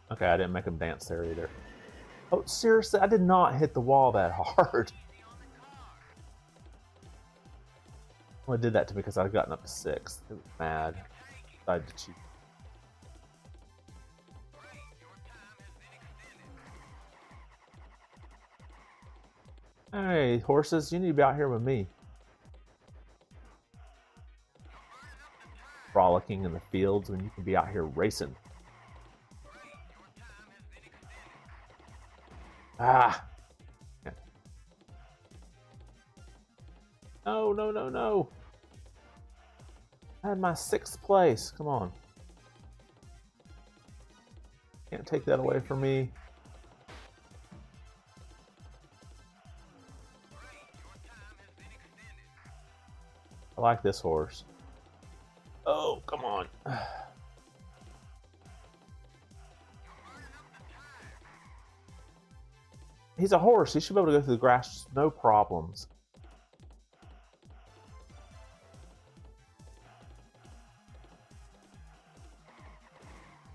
Okay, I didn't make him dance there either. Oh, seriously, I did not hit the wall that hard. Well, it did that to me because I'd gotten up to 6th. It was mad. Decided to cheat. Hey, horses, you need to be out here with me. Frolicking in the fields when you can be out here racing. Ah! No, no, no, no! I had my 6th place. Come on. Can't take that away from me. I like this horse. Oh, come on. He's a horse. He should be able to go through the grass, no problems.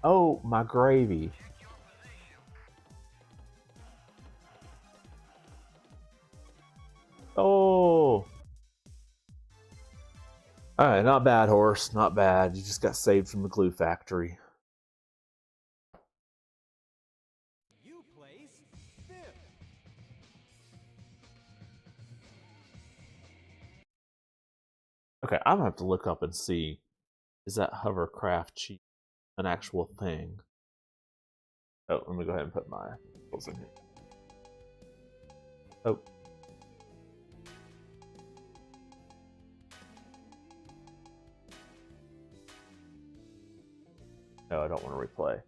Oh, my gravy. Oh. Alright, not bad, horse. Not bad. You just got saved from the glue factory. You place 5th. Okay, I'm gonna have to look up and see, is that hovercraft cheat an actual thing? Oh, let me go ahead and put my tools in here. Oh. No, I don't want to replay.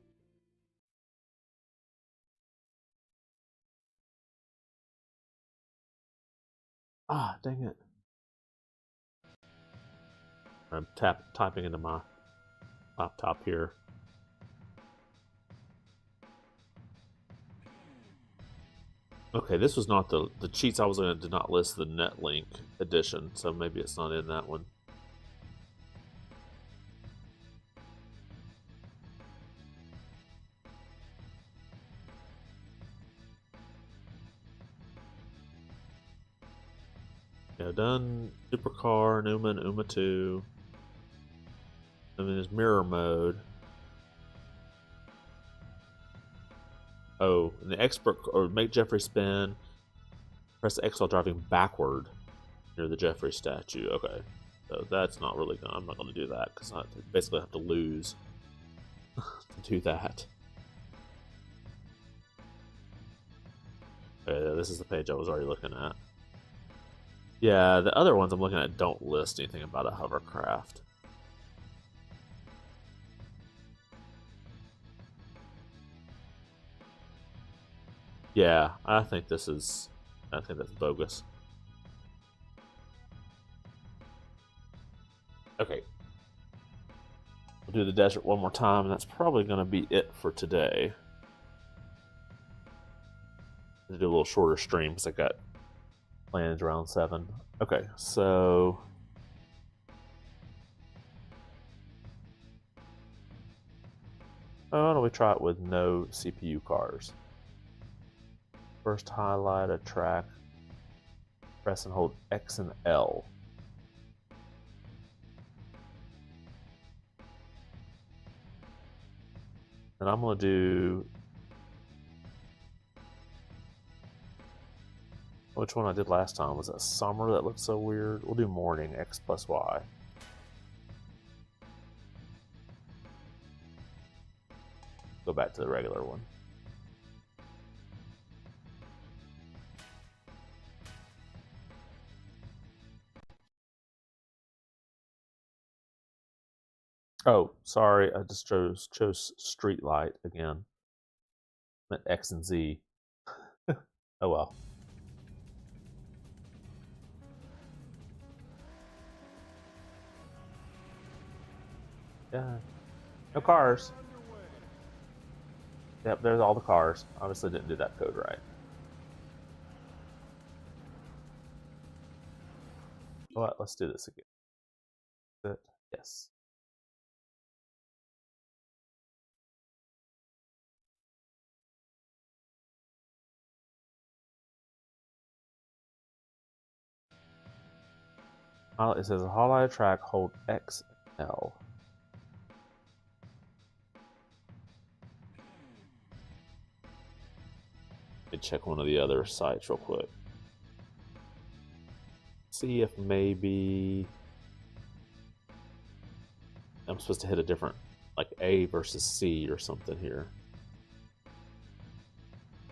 Ah, dang it. I'm typing into my laptop here. Okay, this was not the cheats I was going to did not list the Netlink edition, so maybe it's not in that one. Yeah, done Supercar, Numa, and Uma 2. And then there's mirror mode. Oh, and the expert or make Jeffrey spin. Press X while driving backward near the Jeffrey statue. Okay, so that's not really gonna. I'm not going to do that because I basically have to lose to do that. Okay, this is the page I was already looking at. Yeah, the other ones I'm looking at don't list anything about a hovercraft. Yeah, I think that's bogus. Okay. We'll do the desert one more time, and that's probably going to be it for today. I'll do a little shorter stream because I got plans around 7. Okay, so why don't we try it with no CPU cars? First highlight a track, press and hold X and L. And I'm going to do... Which one I did last time? Was that summer? That looked so weird. We'll do morning, X plus Y. Go back to the regular one. Oh, sorry, I just chose street light again. Meant X and Z. Oh well. Yeah. No cars. Yep, there's all the cars. Obviously didn't do that code right. Alright, let's do this again. Good. Yes. It says a highlighted track, hold X and L. Let me check one of the other sites real quick. See if maybe I'm supposed to hit a different, like A versus C or something here.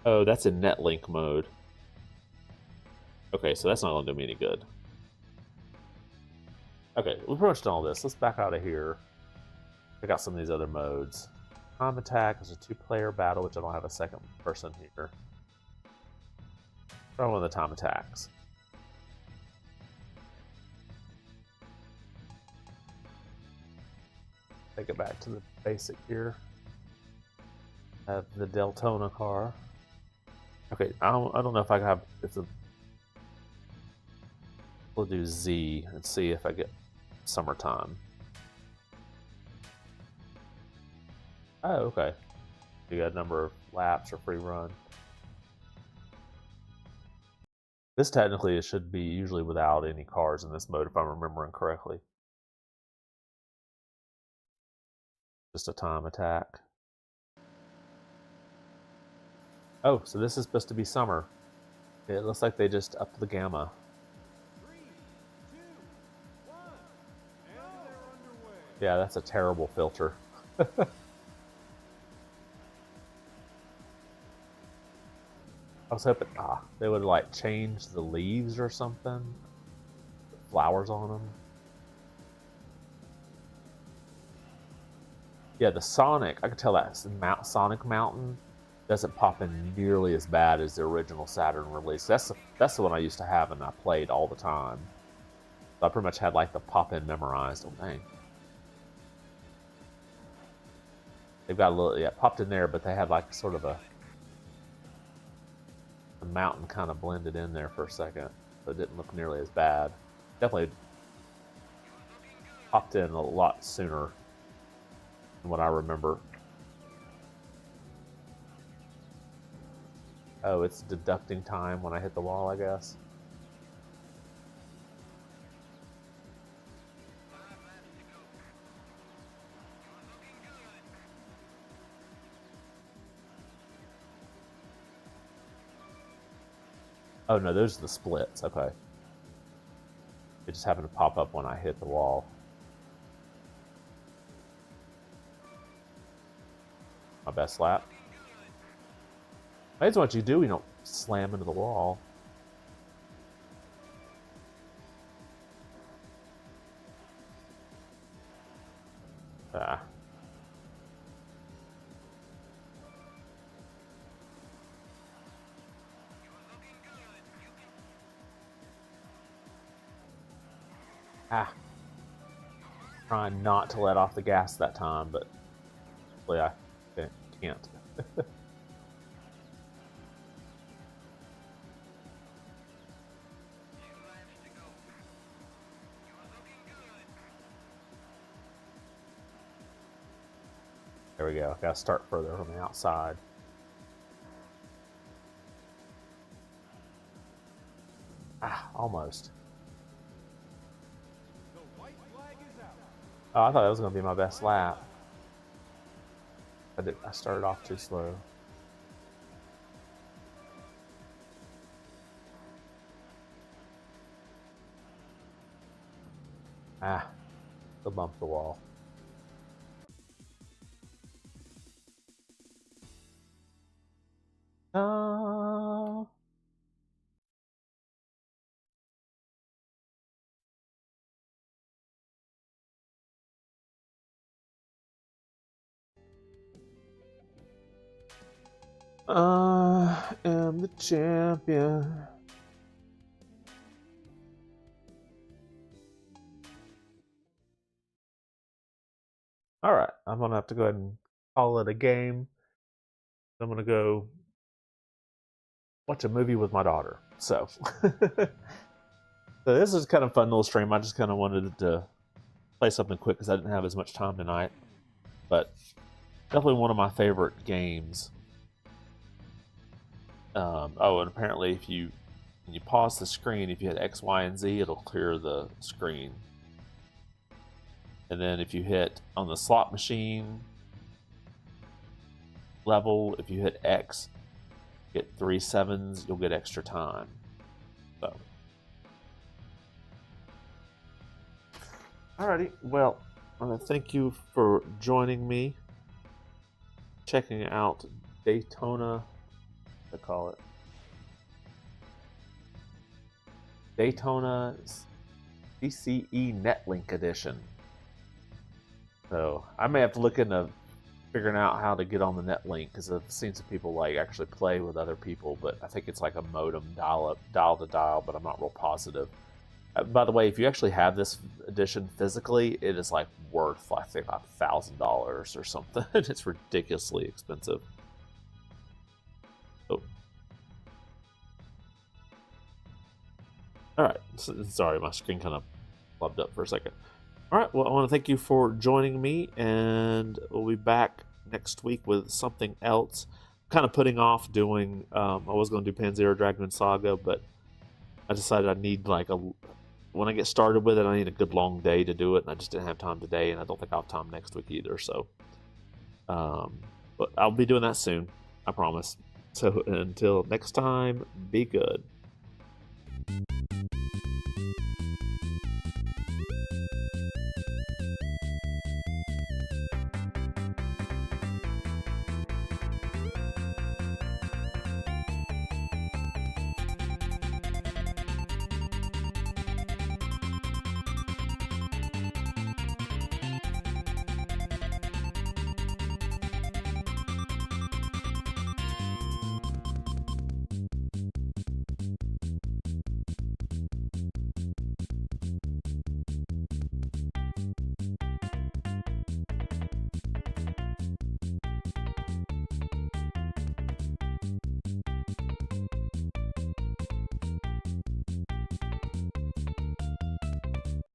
Oh, that's in Netlink mode. Okay, so that's not going to do me any good. Okay, we've pretty much done all this. Let's back out of here. Check out some of these other modes. Time attack is a 2-player battle, which I don't have a second person here. Try one of the time attacks. Take it back to the basic here. Have the Daytona car. Okay, I don't know if I have. We'll do Z and see if I get summertime. Oh, okay. You got a number of laps or free run. This technically it should be usually without any cars in this mode if I'm remembering correctly. Just a time attack. Oh, so this is supposed to be summer. It looks like they just upped the gamma. 3, 2, 1, and they're underway. Yeah, that's a terrible filter. I was hoping they would like change the leaves or something. Put flowers on them. Yeah, the Sonic, I could tell that Sonic Mountain doesn't pop in nearly as bad as the original Saturn release. That's the one I used to have and I played all the time. So I pretty much had like the pop-in memorized. Oh dang. They've got a little, yeah, popped in there, but they had like sort of a the mountain kind of blended in there for a second, but it didn't look nearly as bad. Definitely popped in a lot sooner than what I remember. Oh, it's deducting time when I hit the wall, I guess. Oh no, those are the splits, okay. It just happened to pop up when I hit the wall. My best lap. That's what you do, you don't slam into the wall. Ah. Ah. Trying not to let off the gas that time, but hopefully I can't. There we go. Gotta start further from the outside. Ah, almost. Oh, I thought that was going to be my best lap. I started off too slow. Ah, still bumped the wall. Oh. I am the champion. All right, I'm gonna have to go ahead and call it a game. I'm gonna go watch a movie with my daughter. So, so this is kind of a fun little stream. I just kind of wanted to play something quick because I didn't have as much time tonight. But definitely one of my favorite games. Oh, and apparently when you pause the screen, if you hit X, Y, and Z, it'll clear the screen. And then if you hit on the slot machine level, if you hit X, get 3 sevens, you'll get extra time. So, alrighty, well, I want to thank you for joining me, checking out Daytona. I call it Daytona CCE Netlink Edition. So I may have to look into figuring out how to get on the Netlink because I've seen some people like actually play with other people, but I think it's like a modem dial to dial, but I'm not real positive. By the way, if you actually have this edition physically, it is like worth I think $1,000 or something. It's ridiculously expensive. Oh. Alright, sorry, my screen kind of flubbed up for a second. Alright, well, I want to thank you for joining me, and we'll be back next week with something else. Kind of putting off doing, I was going to do Panzera Dragoon Saga, but I decided I need when I get started with it, I need a good long day to do it, and I just didn't have time today, and I don't think I'll have time next week either, so. But I'll be doing that soon, I promise. So until next time, be good.